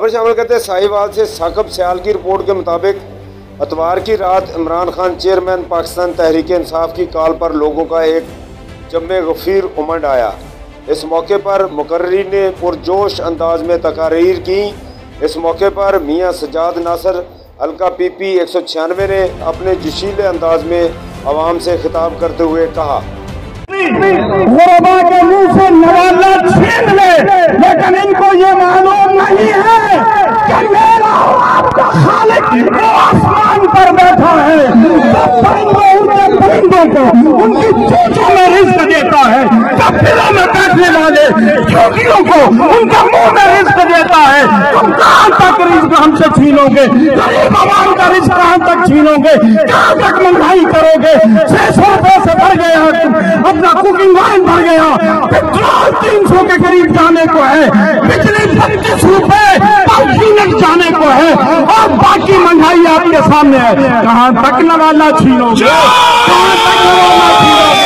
खबर शामिल करते हैं साहिवाल से साकिब सियाल की रिपोर्ट के मुताबिक इतवार की रात इमरान खान चेयरमैन पाकिस्तान तहरीक इंसाफ की कॉल पर लोगों का एक जम्मे गफीर उमड़ आया। इस मौके पर मुकर्रीर ने पुरजोश अंदाज में तकारीर की। इस मौके पर मियाँ सजाद नासर हल्का PP 196 ने अपने जोशीले अंदाज में आवाम से खिताब करते हुए कहा, गुरबा के मुंह से नवाला छीन ले, लेकिन इनको ये मालूम नहीं है कि मेरा आपका खालिक वो आसमान पर बैठा है, परिंदों को उनकी चोंचों में रिज़्क देता है, कपिलों में बैठने वाले योगियों को उनका मुंह में रिज़्क देता है। तुम कहाँ तक रिज़्क हमसे छीनोगे? गरीब आवाम का रिज़्क कहाँ तक छीनोगे? कहाँ तक महंगाई करोगे? 600 रुपए से बढ़ गया, अपना कुकिंग ऑयल बढ़ गया, पेट्रोल 300 के करीब जाने को है, बिजली 25 रुपए पर यूनिट जाने को है, और बाकी महंगाई आपके सामने है। कहाँ तक नवाला छीनोगे? कहाँ तक नवाला छीनोगे?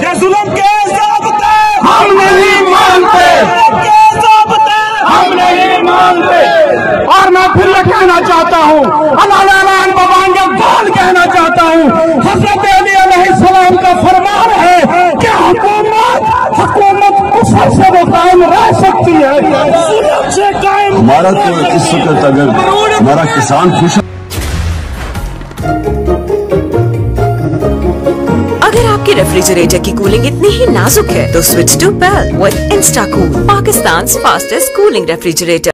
ये जुल्म के ज़ाब्ते हम नहीं मानते, हम नहीं मानते। और मैं फिर ये कहना चाहता हूँ, अल्लाह भगवान का कौन कहना चाहता हूँ, हज़रत अली अलैहिस्सलाम का फरमान है कि हुकूमत कुफर से वो कायम रह सकती है, जुल्म से कायम। हमारा तो इस वक्त अगर हमारा किसान खुश। अगर आपके रेफ्रिजरेटर की कूलिंग इतनी ही नाजुक है तो switch to Pel with Instacool, Pakistan fastest cooling refrigerator.